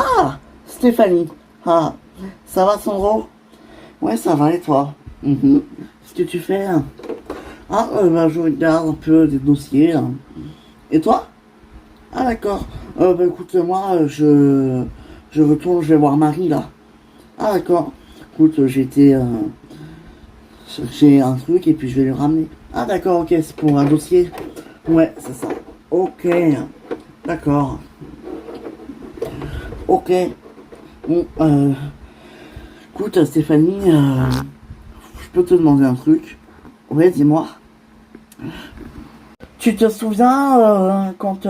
Ah, Stéphanie. Ah, ça va, Sandro? Ouais, ça va, et toi? Mhm. Qu'est-ce que tu fais? Ah, bah, je regarde un peu des dossiers, hein. Et toi? Ah, d'accord. Bah, écoute, moi, je retourne, je vais voir Marie, là. Ah, d'accord. Écoute, j'ai été chercher un truc et puis je vais lui ramener. Ah, d'accord, ok, c'est pour un dossier. Ouais, c'est ça. Ok, d'accord. Ok. Bon, écoute, Stéphanie, je peux te demander un truc? Ouais, dis-moi. Tu te souviens quand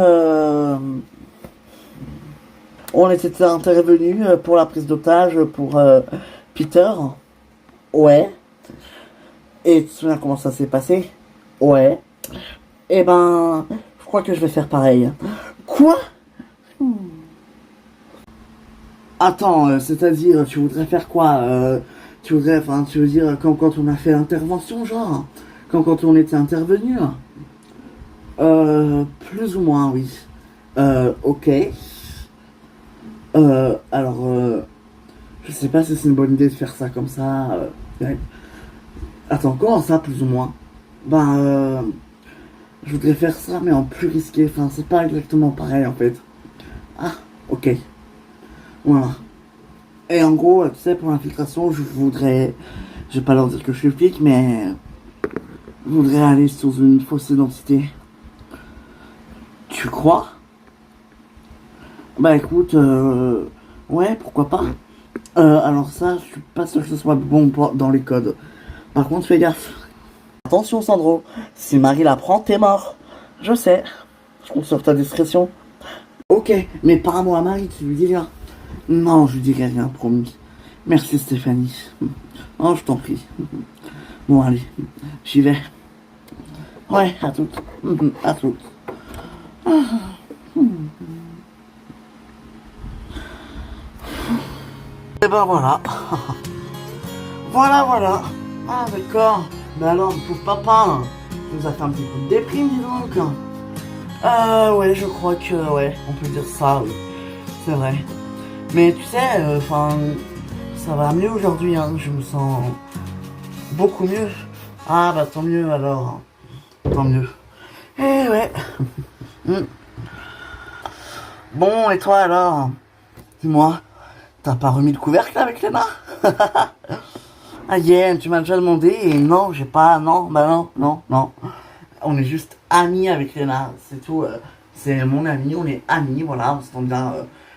on était intervenu pour la prise d'otage pour Peter? Ouais. Et tu te souviens comment ça s'est passé? Ouais. Eh ben, je crois que je vais faire pareil. Quoi? Attends, c'est-à-dire, tu voudrais faire quoi? Tu voudrais, enfin, tu veux dire quand on a fait l'intervention, genre? Quand on était intervenu? Plus ou moins, oui. Ok. Alors, je sais pas si c'est une bonne idée de faire ça comme ça. Ouais. Attends, comment ça, plus ou moins? Ben, je voudrais faire ça, mais en plus risqué. Enfin, c'est pas exactement pareil, en fait. Ah, ok. Voilà. Et en gros, tu sais, pour l'infiltration, je voudrais... Je vais pas leur dire que je suis flic, mais... Je voudrais aller sous une fausse identité. Tu crois? Bah écoute, ouais, pourquoi pas. Alors ça, je suis pas sûr que ce soit bon dans les codes. Par contre, fais gaffe. Attention, Sandro. Si Marie l'apprend, t'es mort. Je sais. Je compte sur ta discrétion. Ok, mais pas à moi, Marie, tu lui dis rien. Non, je lui dirai rien, promis. Merci, Stéphanie. Oh, je t'en prie. Bon, allez, j'y vais. Ouais, à toutes. À toutes. Et ben voilà. Voilà, voilà. Ah, d'accord. Mais alors, mon pauvre papa, tu nous a fait un petit coup de déprime, dis donc. Ouais, je crois que, ouais, on peut dire ça, oui. C'est vrai. Mais tu sais, enfin, ça va mieux aujourd'hui, hein. Je me sens beaucoup mieux. Ah, bah tant mieux alors. Tant mieux. Eh ouais. Hmm. Bon, et toi alors? Dis-moi, t'as pas remis le couvercle avec Léna? Ah, yeah, tu m'as déjà demandé et non, j'ai pas. Non, bah non, non, non. On est juste amis avec Léna, c'est tout. C'est mon ami, on est amis, voilà, on s'entend bien.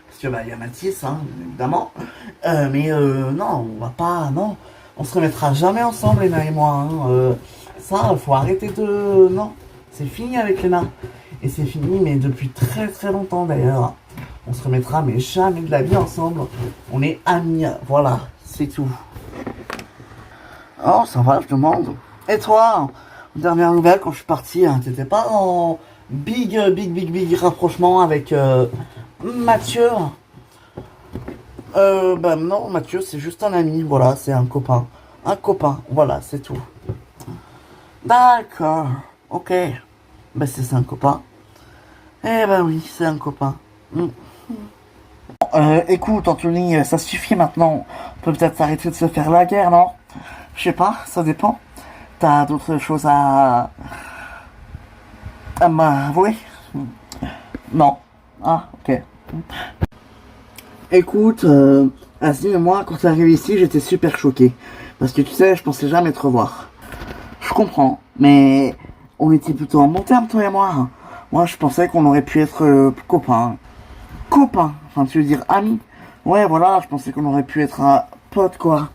Parce que, bah, il y a Mathis, hein, évidemment. Mais non, on va pas. Non, on se remettra jamais ensemble, Léna et moi. Hein, ça, faut arrêter de. Non, c'est fini avec Léna. Et c'est fini, mais depuis très très longtemps d'ailleurs. On se remettra, mais jamais de la vie ensemble. On est amis, voilà, c'est tout. Oh, ça va, je demande. Et toi, dernière nouvelle, quand je suis parti, hein, t'étais pas en big rapprochement avec Mathieu? Bah non, Mathieu, c'est juste un ami, voilà, c'est un copain. Un copain, voilà, c'est tout. D'accord, ok. Bah c'est un copain. Eh ben oui, c'est un copain. Mm. Écoute, Anthony, ça suffit maintenant. On peut peut-être s'arrêter de se faire la guerre, non? Je sais pas, ça dépend. T'as d'autres choses à m'avouer? Non. Ah, ok. Écoute, Asli et moi, quand t'es arrivé ici, j'étais super choqué. Parce que tu sais, je pensais jamais te revoir. Je comprends, mais on était plutôt en bon terme, toi et moi. Moi, je pensais qu'on aurait pu être copains. Copains, enfin, tu veux dire amis? Ouais, voilà, je pensais qu'on aurait pu être un pote, quoi.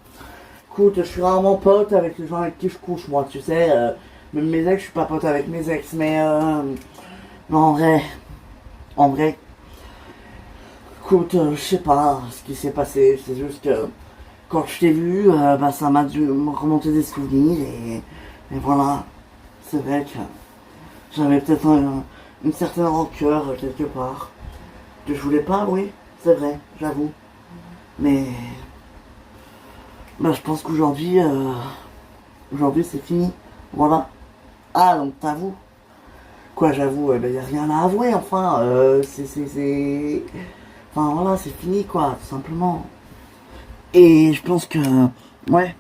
Écoute, je suis rarement pote avec les gens avec qui je couche, moi, tu sais. Même mes ex, je suis pas pote avec mes ex, mais non, en vrai, écoute, je sais pas ce qui s'est passé. C'est juste que quand je t'ai vu, bah, ça m'a dû me remonter des souvenirs et voilà. C'est vrai que j'avais peut-être une certaine rancœur quelque part que je voulais pas avouer. C'est vrai, j'avoue. Mais bah, je pense qu'aujourd'hui, aujourd'hui c'est fini. Voilà. Ah, donc t'avoues. Quoi, j'avoue, bah, y a rien à avouer, enfin. Enfin voilà, c'est fini quoi, tout simplement. Et je pense que, ouais,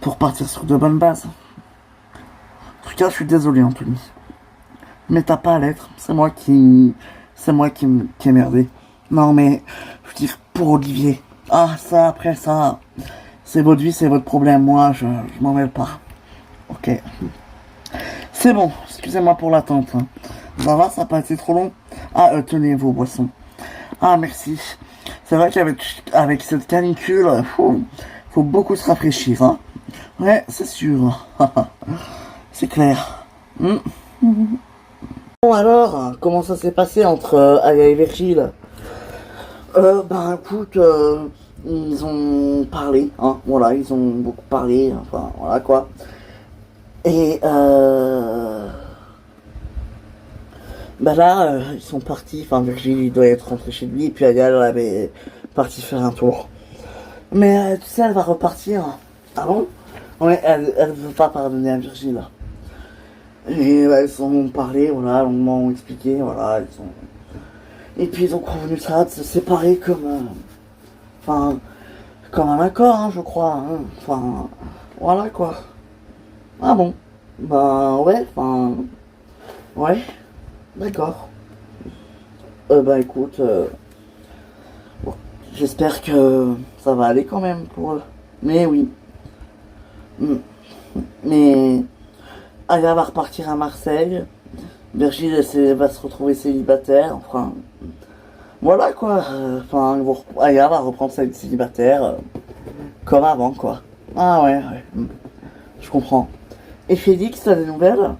pour partir sur de bonnes bases. En tout cas, je suis désolé, Anthony. Mais t'as pas à l'être, c'est moi qui ai merdé. Non mais, je veux dire, pour Olivier. Ah, ça, après ça, c'est votre vie, c'est votre problème. Moi, je m'en mêle pas. Ok. C'est bon, excusez-moi pour l'attente, hein. Ça va, ça n'a pas été trop long? Ah, tenez vos boissons. Ah, merci. C'est vrai qu'avec cette canicule, faut beaucoup se rafraîchir, hein. Ouais, c'est sûr. C'est clair. Hmm. Bon alors, comment ça s'est passé entre Aya et Virgile? Ben écoute, ils ont parlé, hein, voilà, ils ont beaucoup parlé, enfin voilà quoi. Et bah là, ils sont partis, enfin Virgile il doit être rentré chez lui, et puis Aya elle avait parti faire un tour. Mais tu sais, elle va repartir. Ah bon? Ouais, elle veut pas pardonner à Virgile. Et bah, ils ont parlé, voilà, longuement expliqué, voilà, ils ont... Et puis ils ont convenu ça, de se séparer comme... Enfin, comme un accord, hein, je crois. Hein. Enfin, voilà quoi. Ah bon? Bah ouais, enfin... Ouais, d'accord. Bah écoute, bon, j'espère que ça va aller quand même pour eux. Mais oui. Mm. Mais Aya va repartir à Marseille. Virgile va se retrouver célibataire. Enfin, voilà quoi. Enfin, Aya va reprendre sa vie de célibataire comme avant quoi. Ah ouais, ouais. Je comprends. Et Félix, t'as des nouvelles?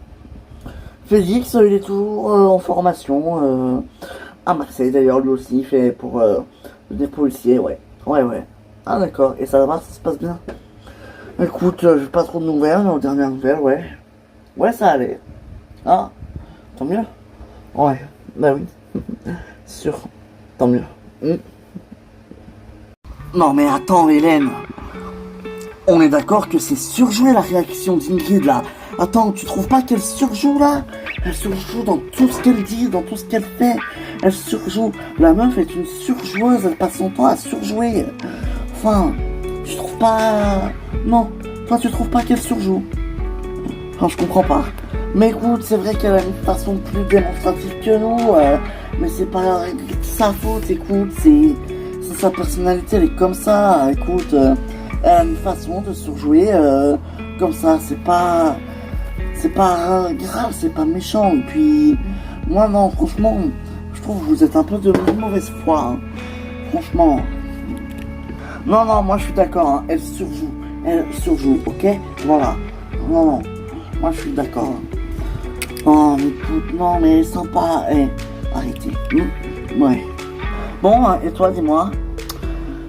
Félix, il est toujours en formation à Marseille d'ailleurs, lui aussi, il fait pour devenir policier, ouais. Ouais, ouais. Ah d'accord, et ça va, ça se passe bien? Écoute, j'ai pas trop de nouvelles, mais aux dernières nouvelles, ouais. Ouais, ça allait. Ah, tant mieux. Ouais, bah oui, sûr, tant mieux. Hmm. Non mais attends, Hélène. On est d'accord que c'est surjoué la réaction d'Ingrid là. Attends, tu trouves pas qu'elle surjoue là? Elle surjoue dans tout ce qu'elle dit, dans tout ce qu'elle fait. Elle surjoue. La meuf est une surjoueuse, elle passe son temps à surjouer. Enfin, tu trouves pas... Non, toi tu trouves pas qu'elle surjoue? Enfin, je comprends pas. Mais écoute, c'est vrai qu'elle a une façon plus démonstrative que nous, mais c'est pas sa faute, écoute, c'est sa personnalité, elle est comme ça, écoute, elle a une façon de surjouer comme ça, c'est pas grave, c'est pas méchant, et puis, moi non, franchement, je trouve que vous êtes un peu de mauvaise foi, hein. Franchement. Non, non, moi je suis d'accord, hein, elle surjoue, ok? Voilà, non, non, moi je suis d'accord. Oh, mais écoute, non, mais elle est sympa. Arrêtez. Ouais. Bon, et toi, dis-moi.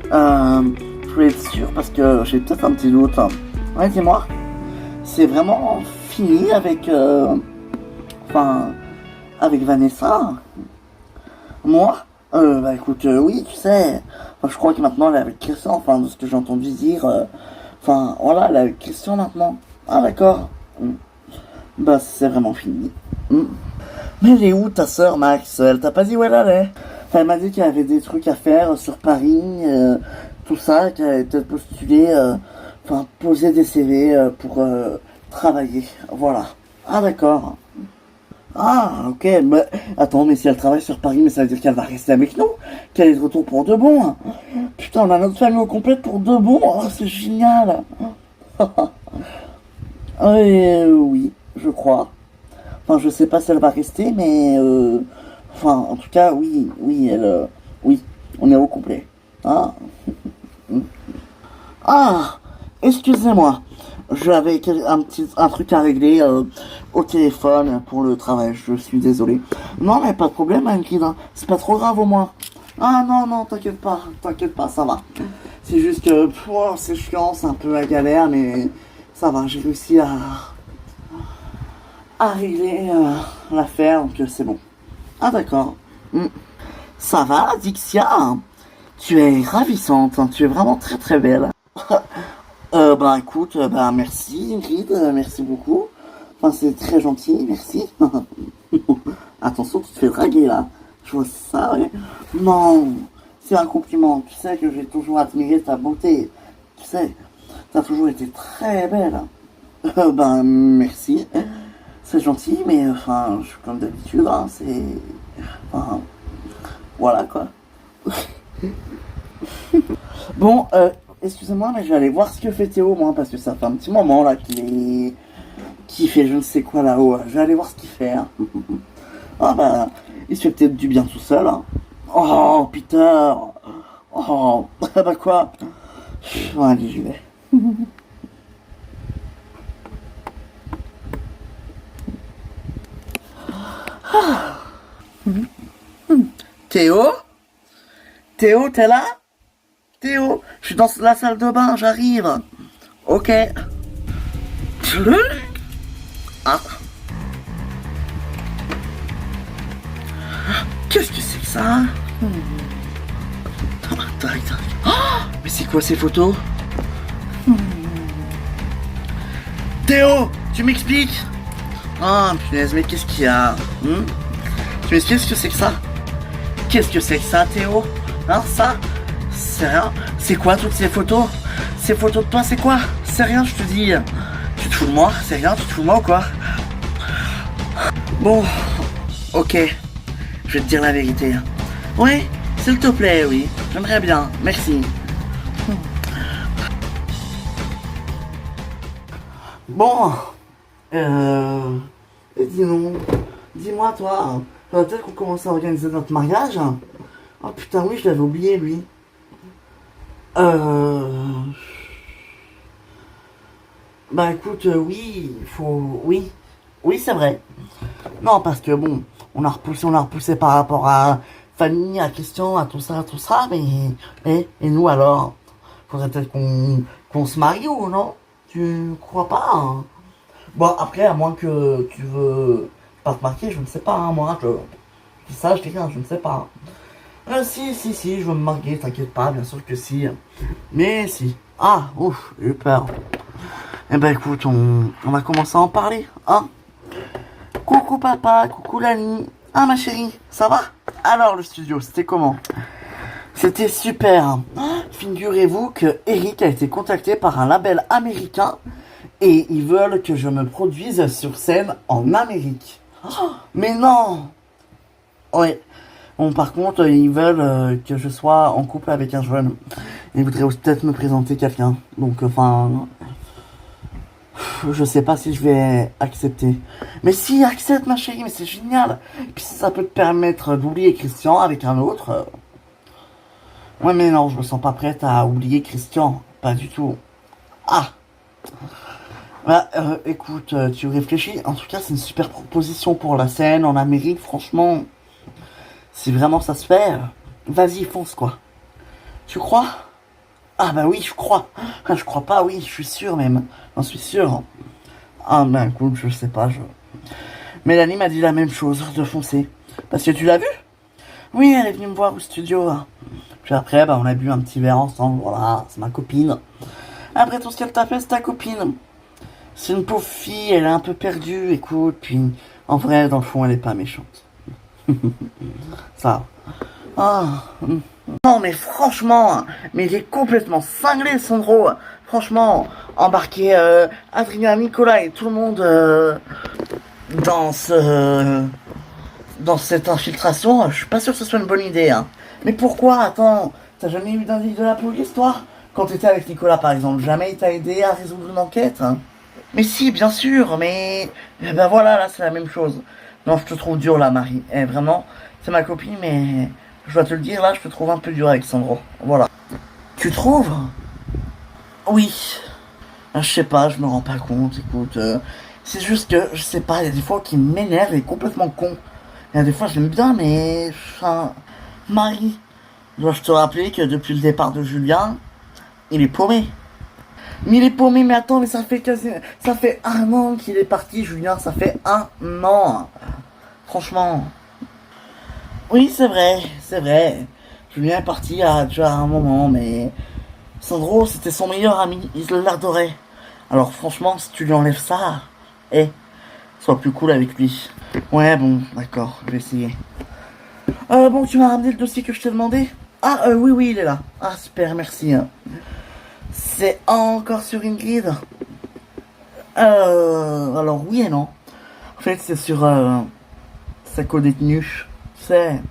Je voulais être sûr parce que j'ai peut-être un petit doute. Ouais, dis-moi. C'est vraiment fini avec. Enfin. Avec Vanessa. Moi bah écoute, oui, tu sais. Enfin, je crois que maintenant elle est avec Christian. Enfin, de ce que j'ai entendu dire. Enfin, voilà, elle est avec Christian maintenant. Ah, d'accord. Bah, c'est vraiment fini. Mais elle est où ta sœur, Max? Elle t'a pas dit où elle allait? Enfin, elle m'a dit qu'il y avait des trucs à faire sur Paris, tout ça, qu'elle allait peut-être postuler, enfin, poser des CV pour travailler. Voilà. Ah, d'accord. Ah, ok. Mais, attends, mais si elle travaille sur Paris, mais ça veut dire qu'elle va rester avec nous? Qu'elle est de retour pour de bon, hein. Putain, on a notre famille au complet pour de bon. Oh, c'est génial. Oui, je crois. Enfin, je sais pas si elle va rester, mais enfin, en tout cas, oui, oui, oui, on est au complet. Ah, ah, excusez-moi, j'avais un truc à régler au téléphone pour le travail. Je suis désolé. Non, mais pas de problème, Ingrid, hein. C'est pas trop grave au moins. Ah non, non, t'inquiète pas, ça va. C'est juste que, c'est chiant, c'est un peu la galère, mais ça va, j'ai réussi à régler l'affaire, donc c'est bon. Ah d'accord. Ça va, Dixia? Tu es ravissante, hein, tu es vraiment très très belle. Bah écoute, bah merci Ingrid, merci beaucoup. Enfin c'est très gentil, merci. Attention, tu te fais draguer là. Je vois ça, ouais. Non, C'est un compliment. Tu sais que j'ai toujours admiré ta beauté. Tu sais, t'as toujours été très belle. Ben, merci. C'est gentil, mais enfin, je suis comme d'habitude, hein, c'est... Enfin, voilà, quoi. Bon, excusez-moi, mais je vais aller voir ce que fait Théo, moi, parce que ça fait un petit moment, là, qu'il fait je ne sais quoi là-haut. Je vais aller voir ce qu'il fait, hein. Ah, bah, il se fait peut-être du bien tout seul, hein. Oh, Peter. Oh, bah quoi. Bon, allez, j'y vais. Théo? Théo, t'es là? Théo, je suis dans la salle de bain, j'arrive. Ok. Ah. Qu'est-ce que c'est que ça? Attends. Oh, mais c'est quoi ces photos? Théo, tu m'expliques? Ah, punaise, mais qu'est-ce qu'il y a? Tu m'expliques ce que c'est que ça? Qu'est-ce que c'est que ça, Théo? Hein, ça? C'est rien. C'est quoi toutes ces photos? Ces photos de toi, c'est quoi? C'est rien, je te dis. Tu te fous de moi? C'est rien, tu te fous de moi ou quoi? Bon, ok. Je vais te dire la vérité. Oui, s'il te plaît, oui. J'aimerais bien, merci. Bon, dis-moi toi, faudrait peut-être qu'on commence à organiser notre mariage. Oh putain, oui, je l'avais oublié, lui. Bah écoute, oui, il faut... Oui, oui, c'est vrai. Non, parce que bon, on a repoussé par rapport à famille, à question, à tout ça, mais... Et nous alors? Faudrait peut-être qu'on se marie ou non? Tu crois pas, hein? Bon, après, à moins que tu veux pas te marier, je ne sais pas, hein, moi, je dis ça, je dis rien, je ne sais pas. Si, je veux me marier, t'inquiète pas, bien sûr que si. Mais si. Ah, ouf, j'ai eu peur. Eh ben écoute, on va commencer à en parler, hein? Coucou papa, coucou Lani. Ah ma chérie, ça va? Alors le studio, c'était comment? C'était super. Figurez-vous que Eric a été contacté par un label américain et ils veulent que je me produise sur scène en Amérique. Mais non! Ouais. Bon, par contre, ils veulent que je sois en couple avec un jeune. Ils voudraient peut-être me présenter quelqu'un. Donc, enfin... Je sais pas si je vais accepter. Mais si, accepte ma chérie, mais c'est génial. Et puis si ça peut te permettre d'oublier Christian avec un autre... Ouais, mais non, je me sens pas prête à oublier Christian. Pas du tout. Ah! Bah, écoute, tu réfléchis. En tout cas, c'est une super proposition pour la scène en Amérique. Franchement, si vraiment ça se fait, vas-y, fonce, quoi. Tu crois? Ah bah oui, je crois. Je crois pas, oui, je suis sûr même. J'en suis sûr. Ah ben écoute, je sais pas, Mélanie m'a dit la même chose, de foncer. Parce que tu l'as vu? Oui, elle est venue me voir au studio. Puis après, bah on a bu un petit verre ensemble, voilà, c'est ma copine. Après tout ce qu'elle t'a fait, c'est ta copine. C'est une pauvre fille, elle est un peu perdue, écoute, puis en vrai, dans le fond, elle est pas méchante. Ça. Ah. Non mais franchement, mais il est complètement cinglé Sandro. Franchement, embarquer Adrien, Nicolas et tout le monde dans dans cette infiltration, je suis pas sûr que ce soit une bonne idée. Hein. Mais pourquoi? Attends, t'as jamais eu d'indice de la police toi? Quand t'étais avec Nicolas par exemple, jamais il t'a aidé à résoudre une enquête hein? Mais si, bien sûr, mais... Eh ben voilà, là c'est la même chose. Non, je te trouve dur là Marie. Eh vraiment, c'est ma copine mais... Je dois te le dire, là, je te trouve un peu dur, Alexandro. Voilà. Tu trouves? Oui. Je sais pas, je me rends pas compte, écoute. C'est juste que, je sais pas, il y a des fois qui m'énerve et complètement con. Il y a des fois, je l'aime bien, mais... Enfin... Marie, dois-je te rappeler que depuis le départ de Julien, il est paumé. Mais il est paumé, mais attends, mais ça fait quasi... Ça fait 1 an qu'il est parti, Julien, ça fait 1 an. Franchement... Oui, c'est vrai, c'est vrai. Julien est parti il y a déjà un moment, mais Sandro, c'était son meilleur ami, il l'adorait. Alors franchement, si tu lui enlèves ça, sois plus cool avec lui. Ouais, bon, d'accord, je vais essayer. Bon, tu m'as ramené le dossier que je t'ai demandé? Ah, oui, oui, il est là. Ah, super, merci. C'est encore sur Ingrid. Alors oui et non. En fait, c'est sur sa co-détenue. C'est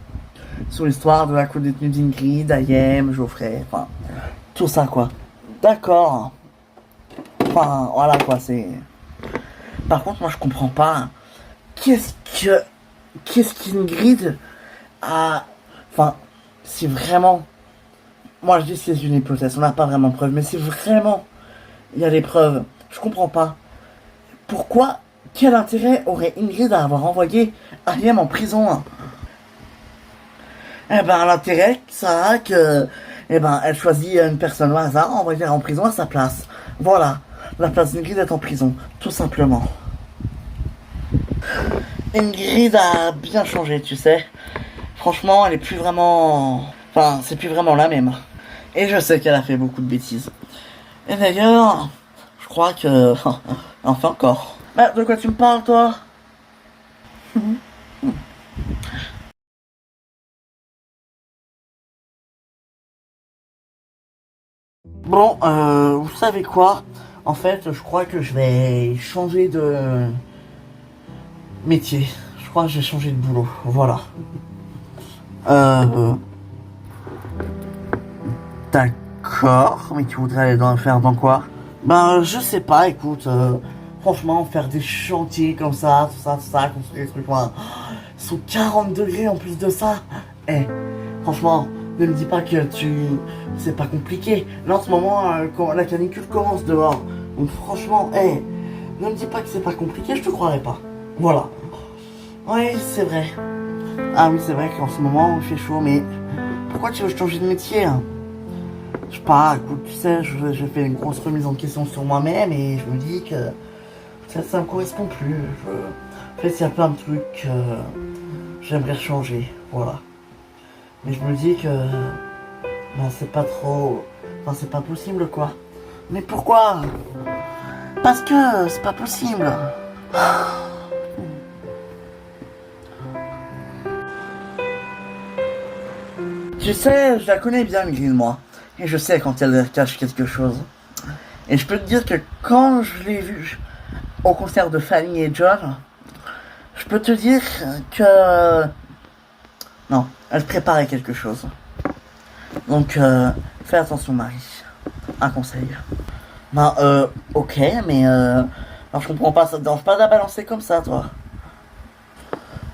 sur l'histoire de la co-détenue d'Ingrid, Ayem, Geoffrey, enfin, tout ça quoi. D'accord. Enfin, voilà quoi, c'est. Par contre, moi je comprends pas. Qu'est-ce que. Qu'est-ce qu'Ingrid a. Enfin, si vraiment. Moi je dis que c'est une hypothèse, on n'a pas vraiment de preuves, mais si vraiment il y a des preuves, je comprends pas. Pourquoi. Quel intérêt aurait Ingrid à avoir envoyé Ayem en prison hein. Eh ben, l'intérêt, ça a que, eh ben, elle choisit une personne au hasard, on va dire en prison à sa place. Voilà. La place d'Ingrid est en prison, tout simplement. Ingrid a bien changé, tu sais. Franchement, elle est plus vraiment, enfin, c'est plus vraiment la même. Et je sais qu'elle a fait beaucoup de bêtises. Et d'ailleurs, je crois que, enfin encore. Bah, de quoi tu me parles, toi? Bon, vous savez quoi? En fait, je crois que je vais changer de métier. Je crois que je vais changer de boulot. Voilà. Euh... D'accord. Mais tu voudrais aller faire dans quoi? Ben, je sais pas, écoute. Franchement, faire des chantiers comme ça, tout ça, construire des trucs, voilà. Sous 40 degrés en plus de ça. Eh, franchement, ne me dis pas que c'est pas compliqué. Là, en ce moment, quand la canicule commence dehors. Donc, franchement, ne me dis pas que c'est pas compliqué, je te croirais pas. Voilà. Oui, c'est vrai. Ah oui, c'est vrai qu'en ce moment, il fait chaud, mais pourquoi tu veux changer de métier hein? Je sais pas, écoute, tu sais, je fais une grosse remise en question sur moi-même et je me dis que ça me correspond plus. En fait, il y a plein de trucs que j'aimerais changer, voilà. Mais je me dis que ben, c'est pas trop. Enfin, c'est pas possible, quoi. Mais pourquoi? Parce que c'est pas possible. Tu sais, je la connais bien, Mylène, moi. Et je sais quand elle cache quelque chose. Et je peux te dire que quand je l'ai vue au concert de Fanny et John, je peux te dire que... Non, elle préparait quelque chose. Donc, fais attention, Marie. Un conseil. Ben, ok, mais alors, je comprends pas, ça te dérange pas de la balancer comme ça, toi?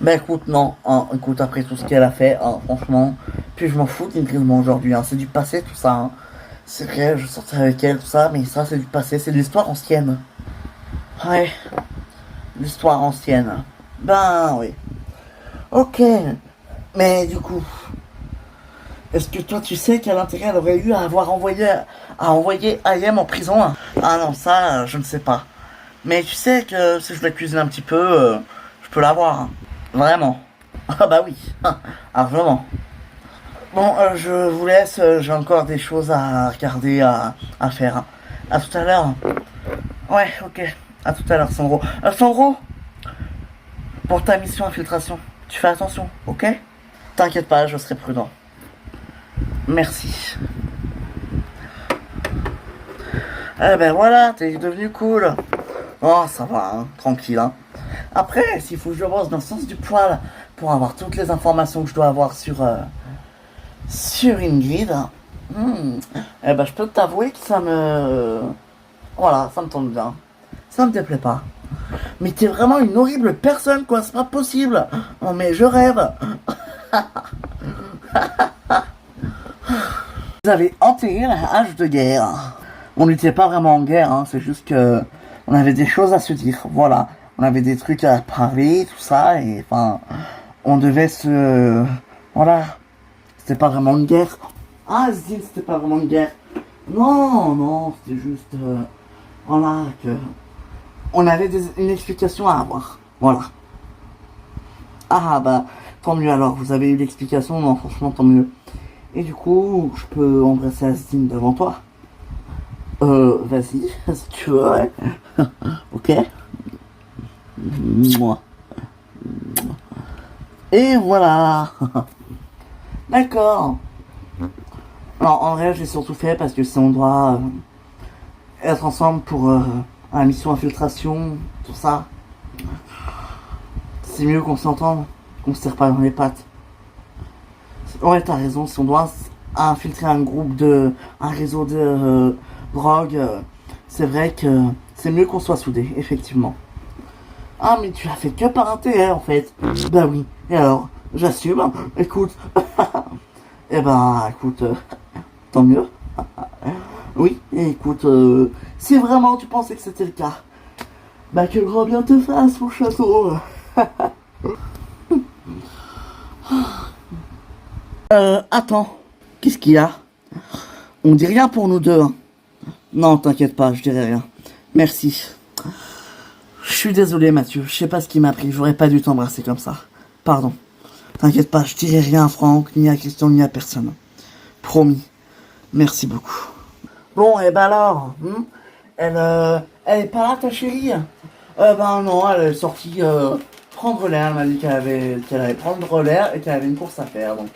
Ben écoute, non, hein, écoute, après tout ce qu'elle a fait, hein, franchement, puis je m'en fous d'Ingrid moi aujourd'hui, hein, c'est du passé tout ça, hein. C'est vrai, je sortais avec elle, tout ça, mais ça c'est du passé, c'est de l'histoire ancienne. Ouais, l'histoire ancienne. Ben oui. Ok, mais du coup, est-ce que toi tu sais quel intérêt elle aurait eu à envoyer Ayem en prison hein? Ah non, ça, je ne sais pas. Mais tu sais que si je la cuisine un petit peu, je peux l'avoir. Hein. Vraiment. Ah bah oui, largement. Bon, je vous laisse, j'ai encore des choses à regarder, à faire. Hein. À tout à l'heure. Ouais, ok. À tout à l'heure, Sandro. Sandro, pour ta mission infiltration, tu fais attention, ok? T'inquiète pas, je serai prudent. Merci. Eh ben voilà, t'es devenu cool. Oh, ça va, hein, tranquille. Hein. Après, s'il faut que je bosse dans le sens du poil pour avoir toutes les informations que je dois avoir sur Ingrid, eh ben je peux t'avouer que ça me... Voilà, ça me tombe bien. Ça me déplaît pas. Mais t'es vraiment une horrible personne, quoi, c'est pas possible. Oh, mais je rêve. Vous avez enterré la hache de guerre. On n'était pas vraiment en guerre, hein, c'est juste que on avait des choses à se dire, voilà. On avait des trucs à parler, tout ça, et enfin, on devait se... Voilà. C'était pas vraiment une guerre. Ah, Zine, c'était pas vraiment une guerre. Non, non, c'était juste... voilà, que... On avait une explication à avoir. Voilà. Ah, bah, tant mieux alors, vous avez eu l'explication, non, franchement, tant mieux. Et du coup, je peux embrasser Asdine devant toi. Vas-y, si tu veux, ouais. Ok. Moi. Et voilà. D'accord. Alors, en vrai, j'ai surtout fait parce que si on doit être ensemble pour la mission infiltration, tout ça, c'est mieux qu'on s'entende, qu'on se tire pas dans les pattes. Ouais, t'as raison, si on doit infiltrer un réseau de drogue, c'est vrai que c'est mieux qu'on soit soudés, effectivement. Ah, mais tu as fait que par intérêt, en fait. Bah oui, et alors, j'assume, hein. Écoute. Eh ben, écoute, tant mieux. Oui, et écoute, si vraiment tu pensais que c'était le cas, bah que le grand bien te fasse, mon château. Attends, qu'est-ce qu'il y a? On dit rien pour nous deux, hein. Non, t'inquiète pas, je dirai rien. Merci. Je suis désolé, Mathieu, je sais pas ce qui m'a pris, j'aurais pas dû t'embrasser comme ça. Pardon. T'inquiète pas, je dirai rien à Franck, ni à Christian, ni à personne. Promis. Merci beaucoup. Bon, et ben alors, elle est pas là, ta chérie? Ben non, elle est sortie prendre l'air. Elle m'a dit qu'elle allait prendre l'air et qu'elle avait une course à faire, donc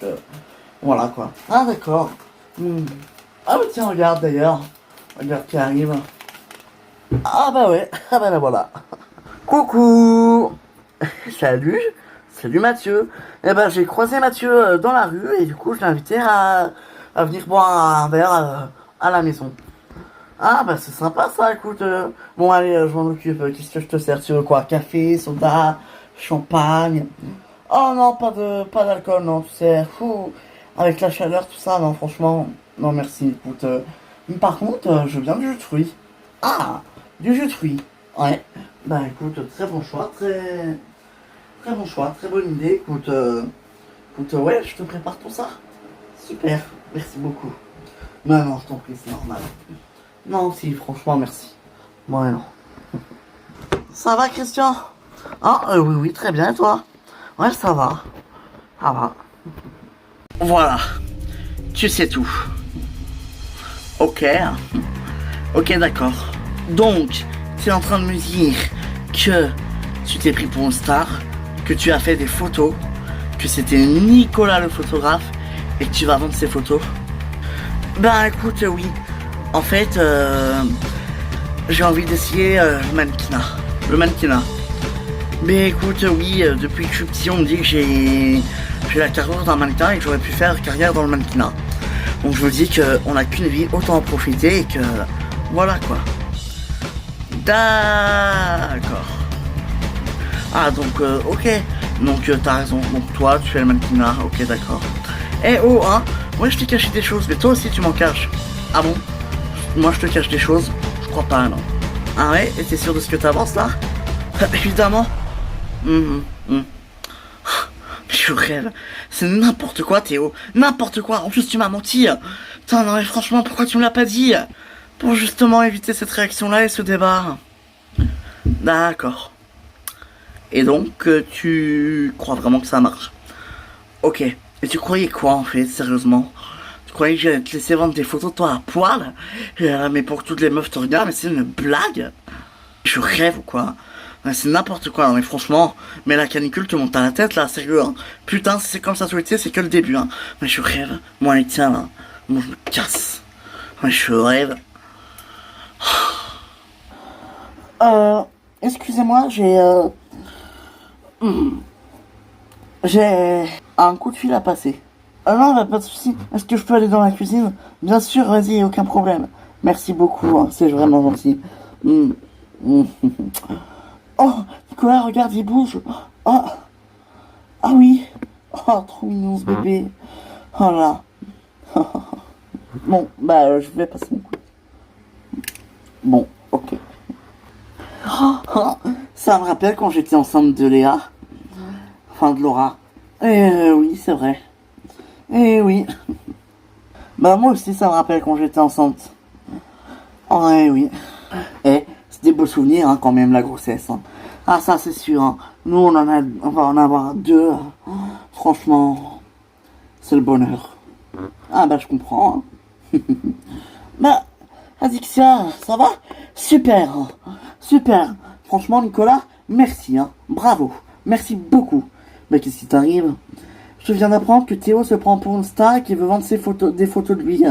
voilà quoi. Ah d'accord. Ah bah tiens, regarde d'ailleurs. Regarde qui arrive. Ah bah ouais, ah bah là voilà. Coucou. Salut. Salut Mathieu. Eh ben j'ai croisé Mathieu dans la rue et du coup je l'ai invité à venir boire un verre à la maison. Ah bah c'est sympa ça, écoute. Bon allez, je m'en occupe. Qu'est-ce que je te sers? Tu veux quoi? Café, soda, champagne? Oh non, pas d'alcool, non, tu sais. Fou. Avec la chaleur, tout ça, non, franchement, non merci. Écoute, mais par contre, je viens du jus de fruits. Ah, du jus de fruits. Ouais. Bah écoute, très bon choix, très bon choix, très bonne idée. Écoute, ouais, je te prépare tout ça. Super, merci beaucoup. Non, non, je t'en prie, c'est normal. Non, si, franchement, merci. Ouais, non. Ça va, Christian? Ah, oui, oui, très bien, et toi? Ouais, ça va. Ça va. Voilà. Tu sais tout. Ok. Ok, d'accord. Donc, tu es en train de me dire que tu t'es pris pour une star, que tu as fait des photos, que c'était Nicolas le photographe, et que tu vas vendre ces photos? Ben, écoute, oui. En fait, j'ai envie d'essayer le mannequinat. Le mannequinat. Mais écoute, oui, depuis que je suis petit, on me dit que j'ai la carrure d'un mannequin et que j'aurais pu faire carrière dans le mannequinat. Donc je me dis qu'on n'a qu'une vie, autant en profiter et que... Voilà quoi. D'accord. Ah donc, ok. Donc t'as raison. Donc toi, tu fais le mannequinat. Ok, d'accord. Eh oh, hein. Moi je t'ai caché des choses, mais toi aussi tu m'en caches. Ah bon? Moi je te cache des choses? Je crois pas, non. Ah ouais? Et t'es sûr de ce que t'avances là? Évidemment. Je rêve. C'est n'importe quoi, Théo. N'importe quoi. En plus, tu m'as menti. Putain, non mais franchement, pourquoi tu me l'as pas dit? Pour justement éviter cette réaction-là et ce débat. D'accord. Et donc, tu crois vraiment que ça marche? Ok. Et tu croyais quoi, en fait, sérieusement? Tu croyais que j'allais te laisser vendre des photos de toi à poil? Mais pour que toutes les meufs te regardent, mais c'est une blague? Je rêve ou quoi? C'est n'importe quoi, non mais franchement, mais la canicule te monte à la tête là, sérieux, hein. Putain, si c'est comme ça tout l'été, c'est que le début, hein. Mais je rêve, moi et tiens là, moi je me casse. Mais je rêve. Excusez-moi, j'ai un coup de fil à passer. Non, bah, pas de soucis. Est-ce que je peux aller dans la cuisine? Bien sûr, vas-y, aucun problème. Merci beaucoup, hein, c'est vraiment gentil. Oh, Nicolas, regarde, il bouge. Oh, ah oui. Oh, trop mignon ce bébé. Oh là. Bon, bah, je vais passer mon coup. Bon, ok. Ça me rappelle quand j'étais enceinte de Léa. Enfin, de Laura. Oui, c'est vrai. Oui. Bah, moi aussi, ça me rappelle quand j'étais enceinte. Oui. C'est des beaux souvenirs, hein, quand même, la grossesse. Hein. Ah, ça, c'est sûr. Hein. Nous, on va en avoir 2. Franchement, c'est le bonheur. Ah, bah, je comprends. Hein. Bah, Adixia, ça va? Super. Super. Franchement, Nicolas, merci. Hein. Bravo. Merci beaucoup. Mais qu'est-ce qui t'arrive? Je viens d'apprendre que Théo se prend pour une star et qu'il veut vendre des photos de lui.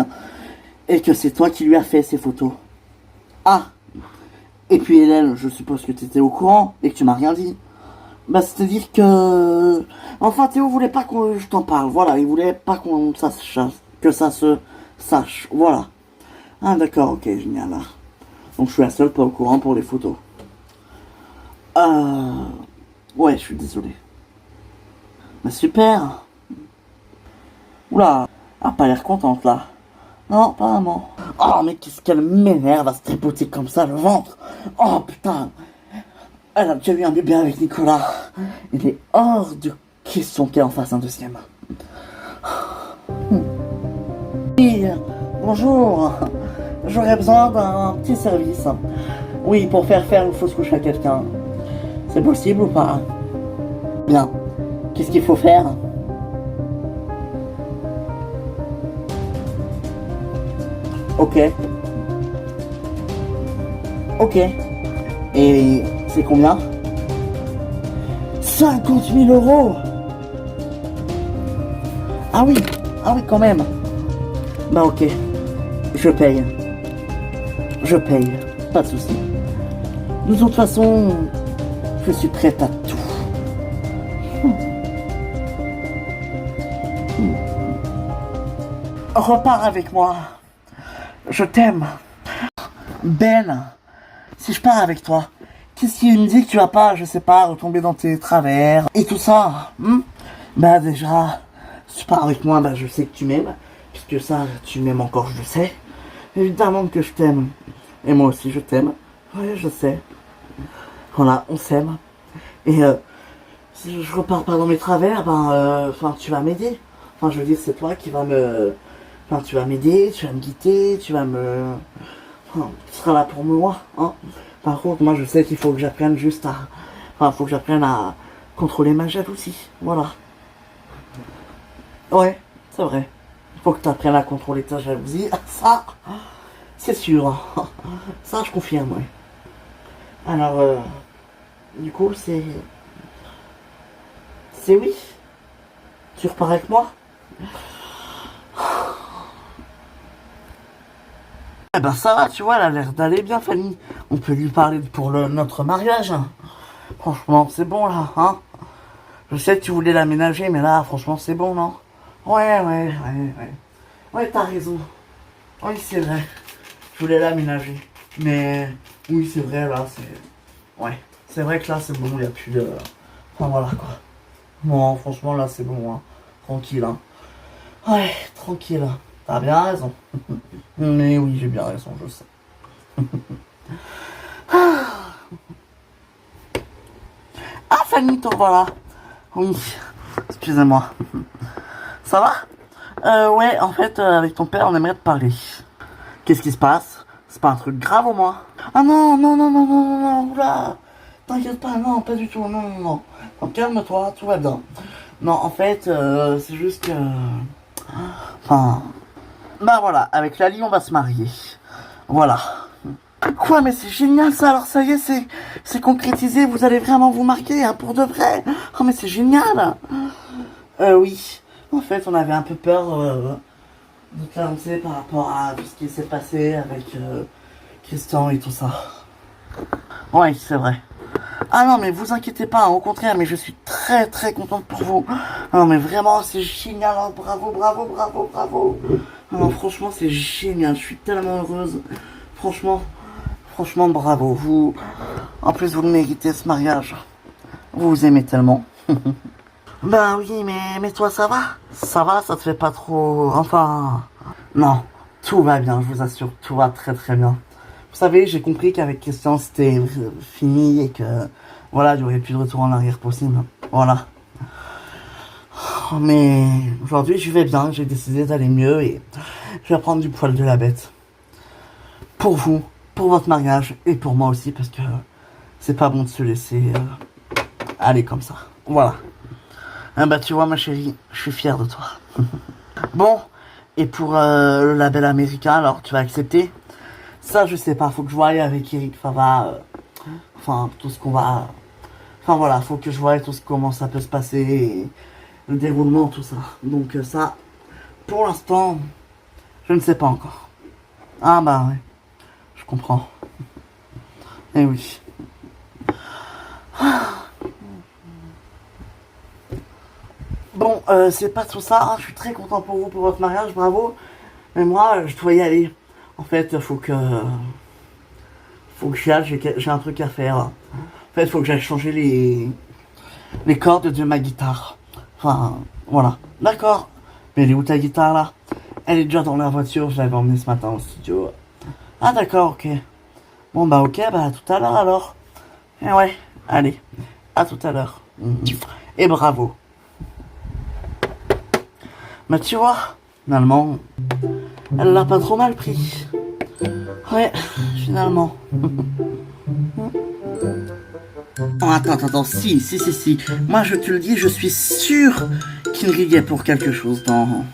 Et que c'est toi qui lui as fait ces photos. Ah. Et puis Hélène, je suppose que tu étais au courant et que tu m'as rien dit. Bah c'est-à-dire que... Enfin Théo voulait pas que je t'en parle, voilà, il voulait pas qu'on sache, que ça se sache, voilà. Ah d'accord, ok, génial. Donc je suis la seule pas au courant pour les photos. Ouais, je suis désolé. Mais super. Oula, elle a pas l'air contente là. Non, pas vraiment. Oh mais qu'est-ce qu'elle m'énerve à se tripoter comme ça le ventre. Oh putain. Elle a déjà eu un bébé avec Nicolas. Il est hors de question qu'elle en fasse un deuxième. Oui, bonjour. J'aurais besoin d'un petit service. Oui, pour faire une fausse couche à quelqu'un. C'est possible ou pas? Bien. Qu'est-ce qu'il faut faire? Ok. Ok. Et c'est combien? 50 000 euros. Ah oui, quand même. Bah ok, je paye. Je paye, pas de souci. De toute façon, je suis prête à tout. Repars avec moi. Je t'aime. Ben, si je pars avec toi, qu'est-ce qui me dit que tu vas pas, je sais pas, retomber dans tes travers et tout ça, Bah déjà, si tu pars avec moi, bah je sais que tu m'aimes. Puisque ça, tu m'aimes encore, je le sais. Évidemment que je t'aime. Et moi aussi, je t'aime. Ouais, je sais. Voilà, on s'aime. Et si je repars pas dans mes travers, enfin, tu vas m'aider. Enfin, je veux dire, c'est toi qui va me... Enfin, tu vas m'aider, tu vas me guider, tu vas me... Enfin, tu seras là pour moi, hein. Par contre, moi, je sais qu'il faut que j'apprenne juste à... Enfin, il faut que j'apprenne à contrôler ma jalousie. Voilà. Ouais, c'est vrai. Il faut que tu apprennes à contrôler ta jalousie. Ça, c'est sûr. Ça, je confirme, ouais. Alors, du coup, c'est... C'est oui. Tu repars avec moi? Eh ben ça va, tu vois, elle a l'air d'aller bien, Fanny. On peut lui parler pour notre mariage. Franchement, c'est bon, là, hein. Je sais que tu voulais l'aménager, mais là, franchement, c'est bon, non? Ouais. Ouais, t'as raison. Oui, c'est vrai. Je voulais l'aménager. Mais, oui, c'est vrai, là, c'est... Ouais. C'est vrai que là, c'est bon, il n'y a plus de... Enfin, voilà, quoi. Bon, franchement, là, c'est bon, hein. Tranquille, hein. Ouais, tranquille. T'as bien raison. Mais oui, j'ai bien raison, je sais. Ah, Fanny, te voilà. Oui, excusez-moi. Ça va? Ouais, en fait, avec ton père, on aimerait te parler. Qu'est-ce qui se passe? C'est pas un truc grave au moins? Ah non, oula. T'inquiète pas, non, pas du tout, non. Donc, calme-toi, tout va bien. Non, en fait, c'est juste que... Enfin... Bah voilà, avec Lali, on va se marier. Voilà. Quoi, mais c'est génial ça, alors ça y est, c'est concrétisé, vous allez vraiment vous marier, hein, pour de vrai. Oh, mais c'est génial. Oui. En fait, on avait un peu peur de te l'annoncer par rapport à tout ce qui s'est passé avec Christian et tout ça. Oui, c'est vrai. Ah non, mais vous inquiétez pas, hein, au contraire, mais je suis très très contente pour vous. Non, mais vraiment, c'est génial, hein, bravo. Non, franchement, c'est génial, je suis tellement heureuse. Franchement, bravo. Vous, en plus, vous le méritez, ce mariage. Vous vous aimez tellement. Ben oui, mais toi, ça va? Ça va, ça te fait pas trop... Enfin... Non, tout va bien, je vous assure, tout va très très bien. Vous savez, j'ai compris qu'avec Christian, c'était fini et que... Voilà, il n'y aurait plus de retour en arrière possible. Voilà. Mais aujourd'hui, je vais bien, j'ai décidé d'aller mieux et je vais prendre du poil de la bête. Pour vous, pour votre mariage et pour moi aussi, parce que c'est pas bon de se laisser aller comme ça. Voilà. Ah bah tu vois ma chérie, je suis fier de toi. Bon, et pour le label américain, alors tu vas accepter? Ça je sais pas, faut que je voie avec Eric Fava, enfin tout ce qu'on va... Enfin voilà, faut que je voie tout comment ça peut se passer le déroulement, tout ça. Donc ça, pour l'instant, je ne sais pas encore. Ah bah ouais, je comprends. Eh oui. Bon, c'est pas tout ça, hein. Je suis très content pour vous, pour votre mariage, bravo. Mais moi, je dois y aller. En fait, faut que j'y aille, j'ai un truc à faire. En fait, faut que j'aille changer les cordes de ma guitare. Enfin, voilà. D'accord. Mais elle est où ta guitare, là? Elle est déjà dans la voiture, je l'avais emmenée ce matin au studio. Ah d'accord, ok. Bon bah ok, bah à tout à l'heure alors. Eh ouais, allez, à tout à l'heure. Et bravo. Bah tu vois, finalement, elle l'a pas trop mal pris. Ouais, finalement. Oh, attends, si. Moi je te le dis, je suis sûr qu'il riait pour quelque chose dans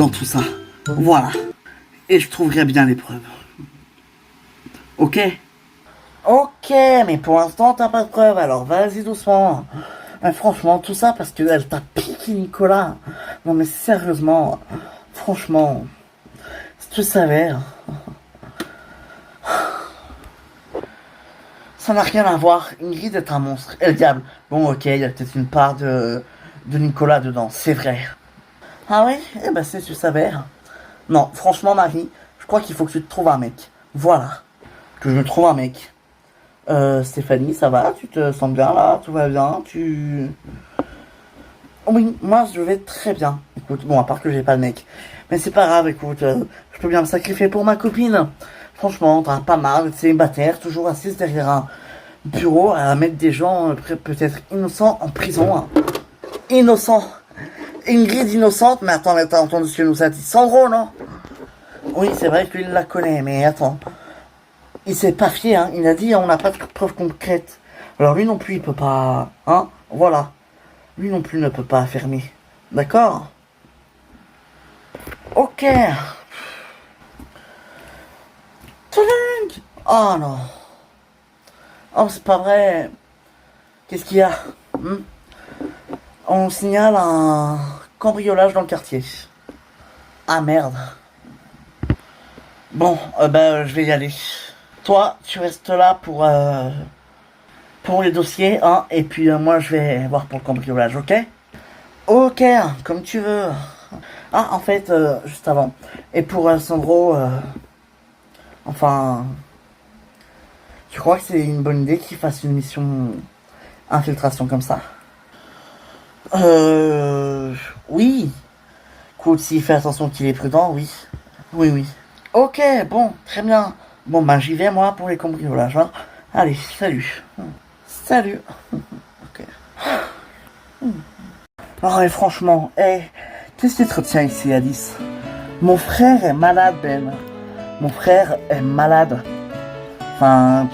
tout ça. Voilà. Et je trouverai bien les preuves. Ok? Ok, mais pour l'instant t'as pas de preuves, alors vas-y doucement. Mais franchement, tout ça parce qu'elle t'a piqué Nicolas. Non mais sérieusement, franchement, si tu savais, ça n'a rien à voir. Ingrid est un monstre. Et le diable. Bon ok, il y a peut-être une part de Nicolas dedans, c'est vrai. Ah oui? Eh ben si tu savais. Non, franchement Marie, je crois qu'il faut que tu te trouves un mec. Voilà. Que je me trouve un mec. Stéphanie, ça va? Tu te sens bien là? Tout va bien? Oui, moi je vais très bien. Écoute, bon, à part que j'ai pas de mec. Mais c'est pas grave, écoute, je peux bien me sacrifier pour ma copine. Franchement, t'as pas mal, célibataire, toujours assise derrière un bureau à mettre des gens peut-être innocents en prison. Hein. Innocents. Ingrid innocente, mais attends, mais t'as entendu ce que nous a dit Sandro, non? Oui, c'est vrai qu'il la connaît, mais attends. Il s'est pas fié, hein. Il a dit on n'a pas de preuves concrètes. Alors lui non plus, il peut pas. Hein? Voilà. Lui non plus ne peut pas affirmer. D'accord? Ok. Tadang! Oh non. Oh, c'est pas vrai. Qu'est-ce qu'il y a? On signale un cambriolage dans le quartier. Ah merde. Bon, ben je vais y aller. Toi, tu restes là pour les dossiers, hein, et puis moi je vais voir pour le cambriolage, ok? Ok, comme tu veux. Ah, en fait, juste avant. Et pour Sandro, enfin, tu crois que c'est une bonne idée qu'il fasse une mission infiltration comme ça? Oui. Cool, s'il fait attention qu'il est prudent, oui. Oui. Ok, bon, très bien. Bon, bah j'y vais moi pour les cambriolages, hein. Allez, salut. Salut. Ok. Oh, et franchement, qu'est-ce qui te retient ici, Alice? Mon frère est malade, Ben. Mon frère est malade. Enfin,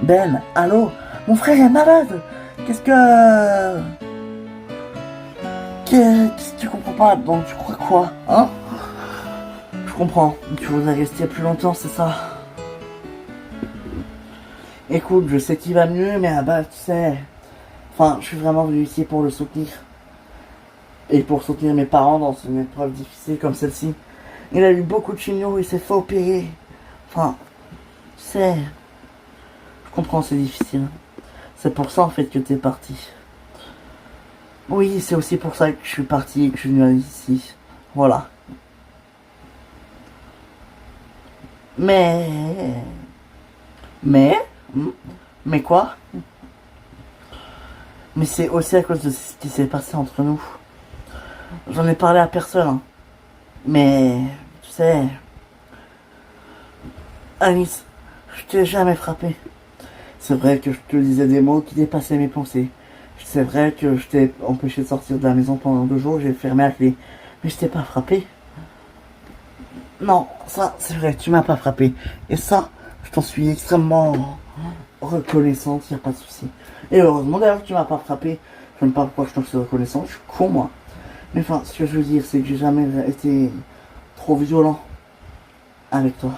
Ben, allô? Mon frère est malade. Qu'est-ce que tu comprends pas? Donc, tu crois quoi? Hein? Je comprends. Tu voudrais rester plus longtemps, c'est ça? Écoute, je sais qu'il va mieux, mais bah, tu sais... Enfin, je suis vraiment venu ici pour le soutenir. Et pour soutenir mes parents dans une épreuve difficile comme celle-ci. Il a eu beaucoup de chimio, il s'est fait opérer. Enfin, tu sais... Je comprends, c'est difficile. C'est pour ça, en fait, que t'es parti. Oui, c'est aussi pour ça que je suis parti et que je suis venu ici. Voilà. Mais... Mais quoi? Mais c'est aussi à cause de ce qui s'est passé entre nous. J'en ai parlé à personne. Hein. Mais, tu sais... Alice, je t'ai jamais frappé. C'est vrai que je te disais des mots qui dépassaient mes pensées. C'est vrai que je t'ai empêché de sortir de la maison pendant 2 jours, j'ai fermé la clé. Mais je t'ai pas frappé. Non, ça, c'est vrai, tu m'as pas frappé. Et ça, je t'en suis extrêmement reconnaissante, y a pas de souci. Et heureusement d'ailleurs que tu m'as pas frappé. Je ne sais pas pourquoi je t'en suis reconnaissant, je suis con moi. Mais enfin, ce que je veux dire, c'est que j'ai jamais été trop violent avec toi.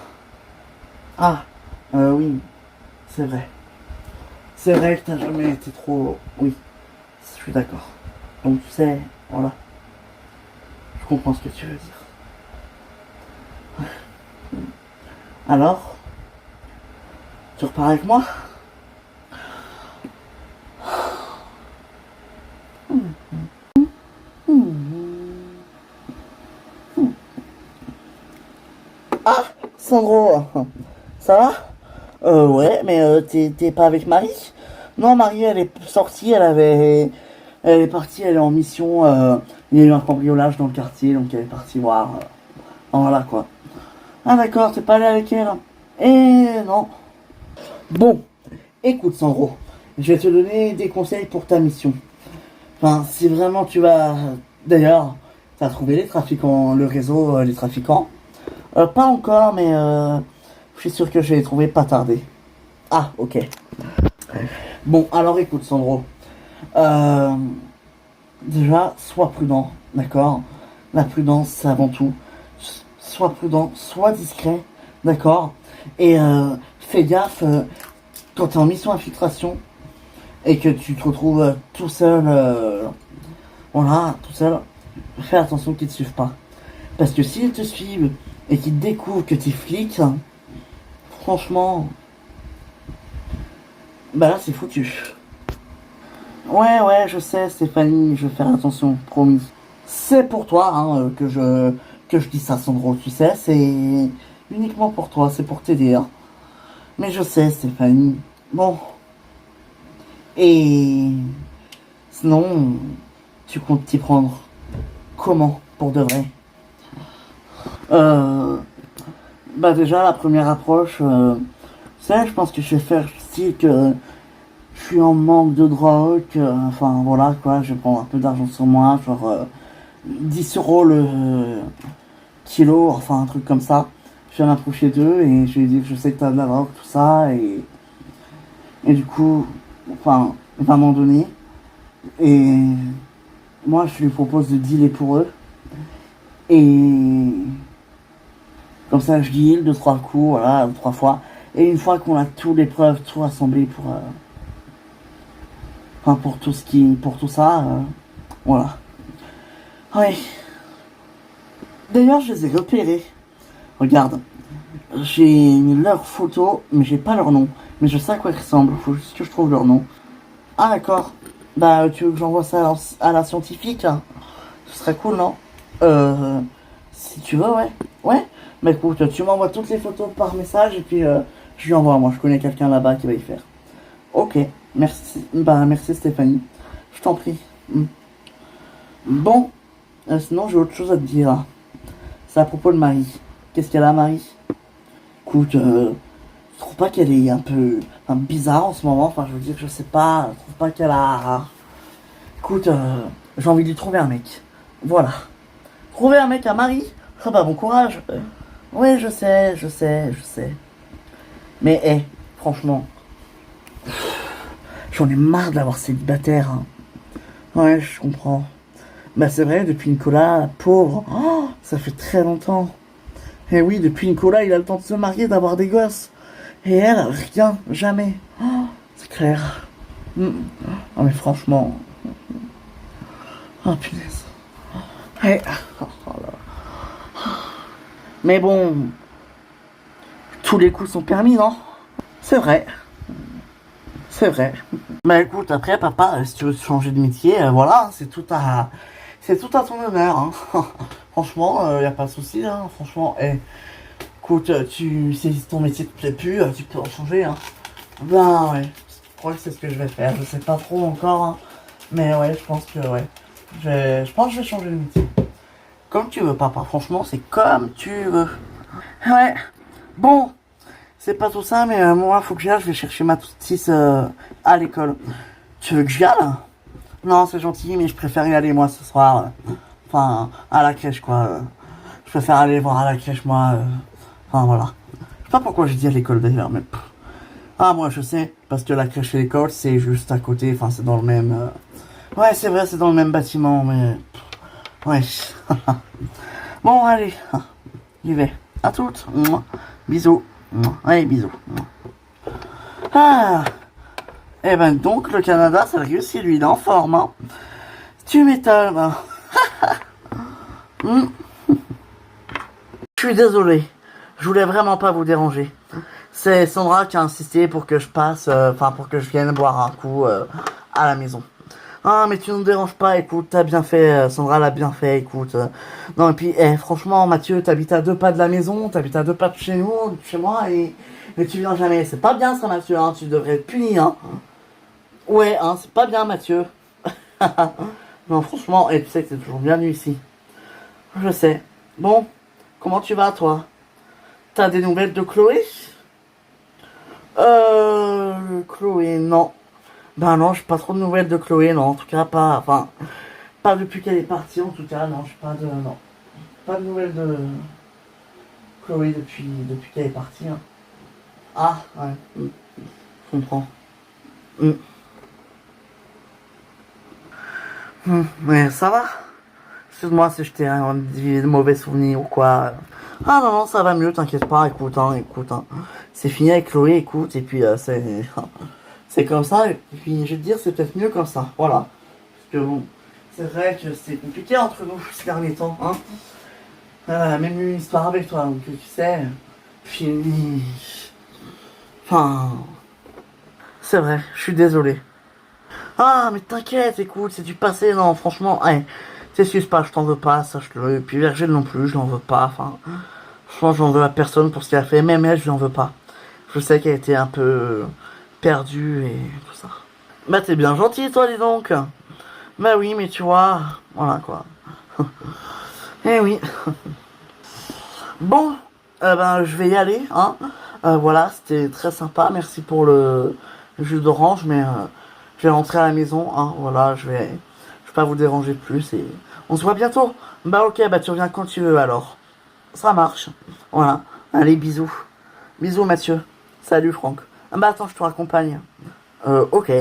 Ah, oui, c'est vrai. C'est vrai que t'as jamais été trop... Oui, Je suis d'accord. Donc tu sais, voilà. Je comprends ce que tu veux dire. Alors, tu repars avec moi? Ah, Sandro, ça va? Ouais, mais t'es pas avec Marie? Non, Marie, elle est sortie, elle est partie, elle est en mission. Il y a eu un cambriolage dans le quartier, donc elle est partie voir. Voilà quoi. Ah d'accord, t'es pas allé avec elle? Eh non. Bon, écoute Sandro, je vais te donner des conseils pour ta mission. Enfin, si vraiment tu vas... D'ailleurs, t'as trouvé les trafiquants, le réseau, les trafiquants? Pas encore, mais je suis sûr que je vais les trouver pas tarder. Ah, ok. Bon, alors écoute Sandro. Euh, Déjà, sois prudent, d'accord? La prudence, c'est avant tout. Sois prudent, sois discret, d'accord? Et fais gaffe quand tu es en mission infiltration et que tu te retrouves tout seul, voilà, tout seul, fais attention qu'ils te suivent pas. Parce que s'ils te suivent et qu'ils découvrent que tu es flic, franchement, bah là c'est foutu. Ouais, je sais, Stéphanie, je vais faire attention, promis. C'est pour toi hein, que je dis ça, Sandro, tu sais, c'est uniquement pour toi, c'est pour t'aider. Hein. Mais je sais, Stéphanie. Bon. Et sinon, tu comptes t'y prendre comment, pour de vrai? euh, Bah déjà, la première approche, tu sais, je pense que je vais faire style que je suis en manque de drogue, enfin voilà quoi, je vais prendre un peu d'argent sur moi, genre 10 euros le kilo, enfin un truc comme ça. Je vais m'approcher d'eux et je vais dire que je sais que t'as de la drogue, tout ça, et du coup, enfin, il va m'en donner. Et moi, je lui propose de dealer pour eux. Et comme ça, je deal deux, trois coups, voilà, deux, trois fois. Et une fois qu'on a toutes les preuves, tout rassemblé pour, enfin, pour tout ce qui, pour tout ça, voilà. Oui. D'ailleurs, je les ai repérés. Regarde, j'ai mis leurs photos, mais j'ai pas leur nom. Mais je sais à quoi ils ressemblent. Faut juste que je trouve leur nom. Ah d'accord. Bah tu veux que j'envoie ça à la scientifique hein? Ce serait cool, non? Si tu veux, ouais. Ouais. Bah écoute, tu m'envoies toutes les photos par message et puis je lui envoie. Moi, je connais quelqu'un là-bas qui va y faire. Ok. Merci. Bah merci Stéphanie. Je t'en prie. Mm. Bon. Sinon, j'ai autre chose à te dire. C'est à propos de Marie. Qu'est-ce qu'elle a, Marie? Écoute, je trouve pas qu'elle est un peu bizarre en ce moment. Enfin, je veux dire, je sais pas. Je trouve pas qu'elle a. Écoute, j'ai envie de lui trouver un mec. Voilà. Trouver un mec à Marie? Ah bah bon courage. Ouais, je sais. Mais, franchement, j'en ai marre d'avoir célibataire. Hein. Ouais, je comprends. Bah c'est vrai, depuis Nicolas, pauvre, oh, ça fait très longtemps. Et oui, depuis Nicolas, il a le temps de se marier, d'avoir des gosses. Et elle, rien, jamais. Oh, c'est clair. Ah mais franchement. Oh punaise. Ouais. Oh, là. Mais bon, tous les coups sont permis, non? C'est vrai. C'est vrai. Bah écoute, après papa, si tu veux changer de métier, voilà, c'est tout à ton honneur. Hein. Franchement, y a pas de souci. Hein. Franchement, écoute, si ton métier te plaît plus, tu peux en changer. Hein. Ben ouais, je crois que c'est ce que je vais faire. Je sais pas trop encore, hein. Mais ouais, je pense que ouais, je pense que je vais changer de métier. Comme tu veux, papa. Franchement, c'est comme tu veux. Ouais. Bon, c'est pas tout ça, mais moi, faut que j'y aille. Je vais chercher ma petite à l'école. Tu veux que j'y aille? Non, c'est gentil, mais je préfère y aller moi ce soir. Enfin, à la crèche quoi. Je préfère aller voir à la crèche moi. Enfin voilà. Je sais pas pourquoi j'ai dit à l'école d'ailleurs, mais. Ah, moi je sais, parce que la crèche et l'école c'est juste à côté. Enfin, c'est dans le même. Ouais, c'est vrai, c'est dans le même bâtiment, mais. Ouais. Bon, allez. J'y vais. À toutes. Bisous. Allez, bisous. Ah. Eh ben donc, le Canada, ça réussit, lui, il est en forme, hein. Tu m'étonnes, hein. Hmm. Je suis désolé. Je voulais vraiment pas vous déranger. C'est Sandra qui a insisté pour que je passe, pour que je vienne boire un coup à la maison. Ah, mais tu ne me déranges pas, écoute, t'as bien fait, Sandra l'a bien fait, écoute. Non, et puis, franchement, Mathieu, t'habites à 2 pas de la maison, t'habites à 2 pas de chez nous, chez moi, et tu viens jamais. C'est pas bien ça, Mathieu, hein, tu devrais être puni, hein. Ouais, hein, c'est pas bien, Mathieu. Non, franchement, et tu sais que c'est toujours bienvenu ici. Je sais. Bon, comment tu vas, toi? T'as des nouvelles de Chloé? Chloé, non. Ben non, j'ai pas trop de nouvelles de Chloé, non, en tout cas pas, pas depuis qu'elle est partie, en tout cas, non, j'ai pas de, non, pas de nouvelles de Chloé depuis qu'elle est partie, hein. Ah, ouais, je comprends. Mm. Mais ça va? Excuse-moi si je t'ai dit de mauvais souvenirs ou quoi. Ah non, non, ça va mieux, t'inquiète pas, écoute, hein. C'est fini avec Chloé, écoute, et puis c'est comme ça, et puis je vais te dire, c'est peut-être mieux comme ça, voilà. Parce que bon, c'est vrai que c'est compliqué entre nous ces derniers temps, hein. Même une histoire avec toi, donc tu sais, puis... Enfin... C'est vrai, je suis désolé. Ah, mais t'inquiète, écoute, c'est du passé, non, franchement, ouais, t'excuses pas, je t'en veux pas, sache-le, et puis Virgile non plus, je l'en veux pas, franchement, j'en veux à personne pour ce qu'elle a fait, même elle, je l'en veux pas. Je sais qu'elle était un peu perdue et tout ça. Bah, t'es bien gentil, toi, dis donc. Bah oui, mais tu vois, voilà, quoi. Eh oui. Bon, ben, je vais y aller, hein. Voilà, c'était très sympa, merci pour le jus d'orange, mais je vais rentrer à la maison, hein, voilà, je vais pas vous déranger plus et on se voit bientôt. Bah ok, bah tu reviens quand tu veux alors. Ça marche. Voilà. Allez, bisous. Bisous Mathieu. Salut Franck. Ah bah attends, je te raccompagne. Ok.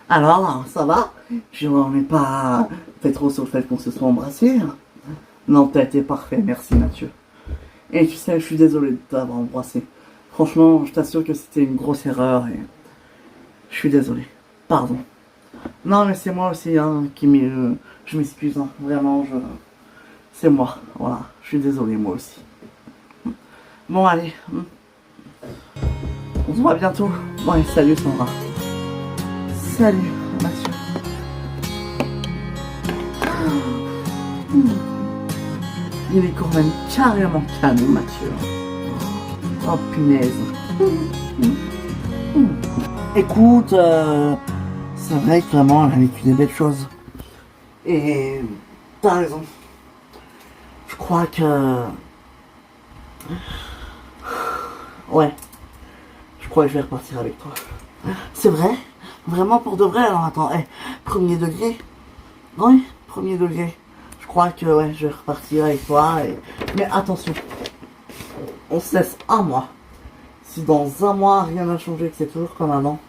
Alors, ça va? On n'est pas fait trop sur le fait qu'on se soit embrassé. Non, t'as été parfait, merci Mathieu. Et tu sais, je suis désolé de t'avoir embrassé. Franchement, je t'assure que c'était une grosse erreur et je suis désolé. Pardon. Non, mais c'est moi aussi, hein, je m'excuse, hein, vraiment, c'est moi, voilà, je suis désolé, moi aussi. Bon, allez, on se voit bientôt. Ouais, salut Sandra. Salut, Mathieu. Il est quand même carrément canon, Mathieu. Oh, punaise. Écoute, c'est vrai que vraiment, elle a vécu des belles choses. Et t'as raison. Je crois que... Ouais. Je crois que je vais repartir avec toi. C'est vrai? Vraiment pour de vrai? Alors attends, premier degré? Oui, premier degré. Je crois que ouais, je vais repartir avec toi. Mais attention, on se laisse un mois. Si dans un mois rien n'a changé, que c'est toujours comme avant,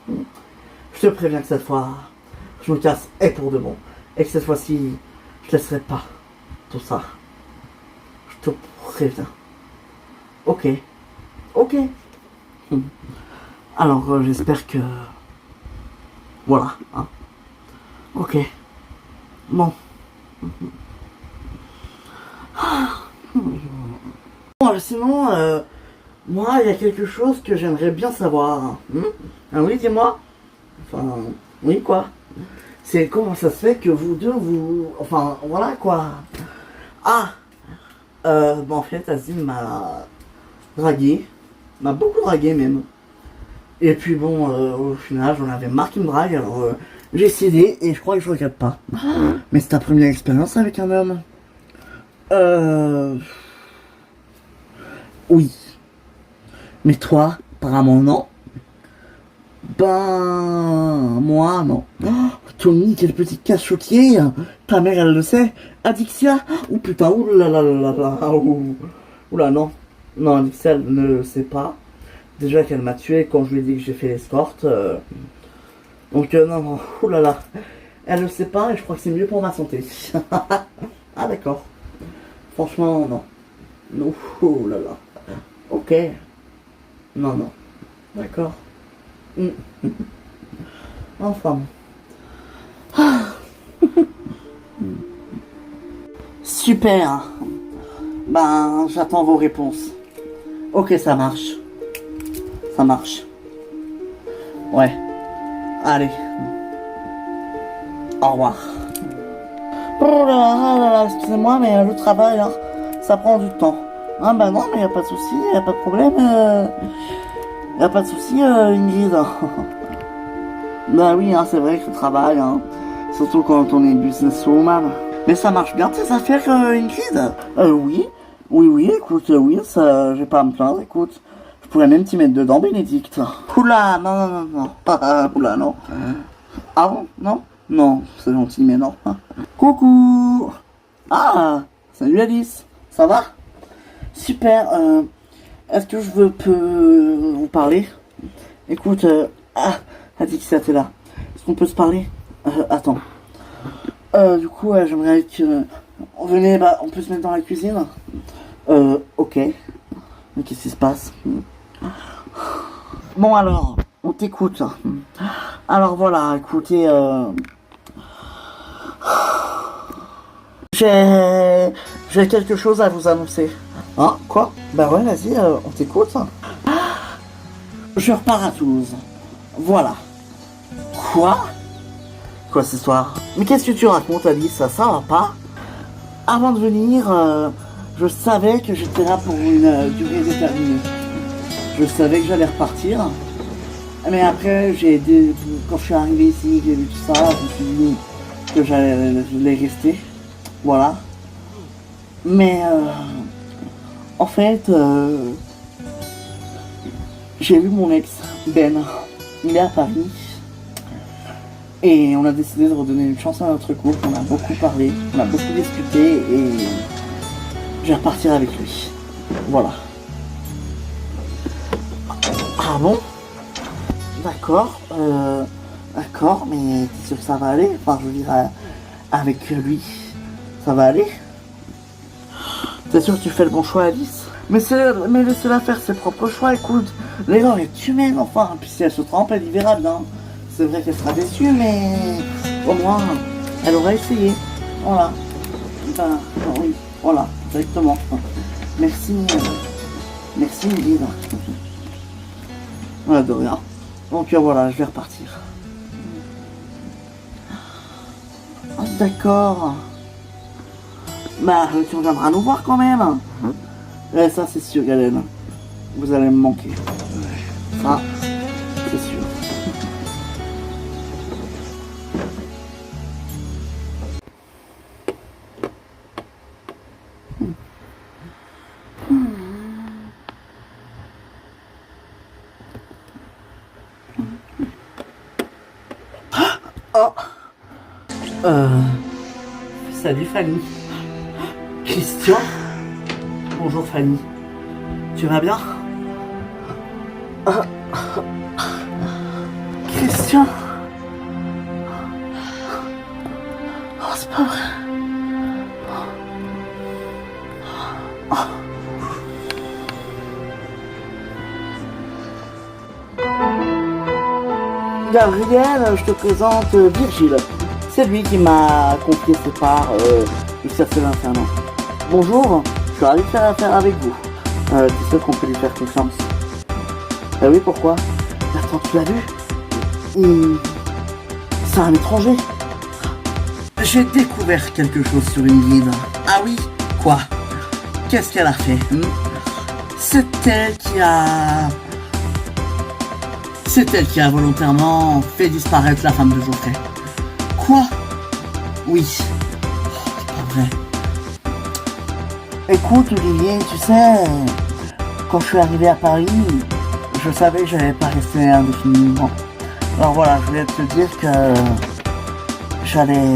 je te préviens que cette fois, je me casse et pour de bon. Et que cette fois-ci, je laisserai pas tout ça. Je te préviens. Ok. Ok. Alors, j'espère que... Voilà. Hein. Ok. Bon. Bon, sinon, moi, il y a quelque chose que j'aimerais bien savoir. Ah oui, dis-moi. Enfin, oui, quoi. C'est comment ça se fait que vous deux, Enfin, voilà, quoi. Ah bon, en fait, Azim m'a dragué. M'a beaucoup dragué, même. Et puis bon, au final, j'en avais marre qu'il me drague, alors j'ai cédé et je crois que je regrette pas. Mais c'est ta première expérience avec un homme? Oui. Mais toi, apparemment non. Ben, moi, non. Oh, Tony, quel petit cachotier. Ta mère, elle le sait. Adixia. Oh putain, oulala, oula, non. Non, Adixia, elle ne le sait pas. Déjà qu'elle m'a tué quand je lui ai dit que j'ai fait l'escorte. Donc, non, non, oulala. Elle le sait pas et je crois que c'est mieux pour ma santé. Ah, d'accord. Franchement, non. Non, oulala. Ok. Non, non. D'accord. Enfin. Super. Ben, j'attends vos réponses. Ok, ça marche. Ça marche. Ouais. Allez. Au revoir. Oh là là, excusez-moi, mais le travail, hein, ça prend du temps. Ah bah non, mais y a pas de souci, y a pas de problème. Y a pas de souci, Ingrid. Bah oui, hein, c'est vrai que le travail, hein, surtout quand on est businesswoman. Mais ça marche bien tes affaires, Ingrid? Oui. Oui, écoute, oui, ça, j'ai pas à me plaindre, écoute. Je pourrais même t'y mettre dedans, Bénédicte. Oula, non. Oula, non. Ah bon? Non? Non, c'est gentil, mais non. Coucou! Ah! Salut Alice! Ça va? Super, est-ce que peux vous parler? Écoute, Alexia, t'es là. Est-ce qu'on peut se parler? Attends. Du coup, j'aimerais que... on peut se mettre dans la cuisine? Ok. Mais qu'est-ce qui se passe? Bon alors, on t'écoute. Alors voilà, écoutez, j'ai quelque chose à vous annoncer. Hein? Quoi? Bah ouais, vas-y, on t'écoute. Je repars à Toulouse. Voilà. Quoi? Quoi cette histoire? Mais qu'est-ce que tu racontes, Alice? Ça va pas? Avant de venir, je savais que j'étais là pour une durée déterminée. Je savais que j'allais repartir. Mais après, quand je suis arrivé ici, j'ai vu tout ça, je me suis dit que j'allais rester. Voilà. Mais en fait, j'ai vu mon ex, Ben. Il est à Paris. Et on a décidé de redonner une chance à notre couple. On a beaucoup parlé, on a beaucoup discuté et je vais repartir avec lui. Voilà. Ah bon? D'accord, mais t'es sûr que ça va aller? Enfin, je veux dire, avec lui, ça va aller? T'es sûr que tu fais le bon choix, Alice? Mais laissez-la faire ses propres choix, écoute. Léla est humaine, enfin, puis si elle se trompe, elle y verra bien. C'est vrai qu'elle sera déçue, mais au moins, elle aura essayé. Voilà. Ben, oui, voilà, exactement. Merci, Lydie. Ouais, de rien. Donc voilà, je vais repartir. Oh, d'accord. Bah, tu reviendras nous voir quand même. Ouais, ça c'est sûr, Galen. Vous allez me manquer. Ça, c'est sûr. Oh. Salut Fanny. Christian. Bonjour Fanny. Tu vas bien? Christian. Oh, c'est pas vrai. Gabriel, je te présente Virgile. C'est lui qui m'a confié ses parts du cercle d'infernal. Bonjour, je suis ravi de faire affaire avec vous. Tu sais qu'on peut lui faire confiance. Ah oui, pourquoi? Attends, tu l'as vu? C'est un étranger. J'ai découvert quelque chose sur une guide. Ah oui? Quoi? Qu'est-ce qu'elle a fait? C'est elle qui a volontairement fait disparaître la femme de Geoffrey. Quoi? Oui. Oh, c'est pas vrai. Écoute, Olivier, tu sais, quand je suis arrivé à Paris, je savais que j'allais pas rester indéfiniment. Alors voilà, je voulais te dire que j'allais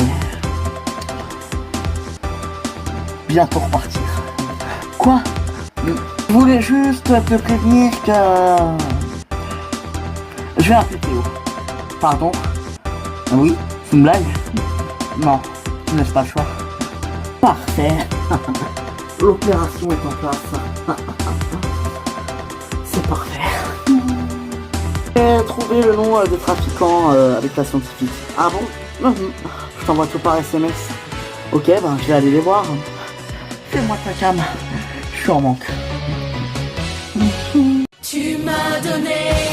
bientôt repartir. Quoi? Je voulais juste te prévenir que... Je vais appeler Théo. Pardon? Oui? C'est une blague? Non, tu ne laisses pas le choix. Parfait. L'opération est en place. C'est parfait. J'ai trouvé le nom des trafiquants avec la scientifique. Ah bon? Je t'envoie tout par SMS. Ok, ben je vais aller les voir. Fais-moi ta cam. Je suis en manque. Tu m'as donné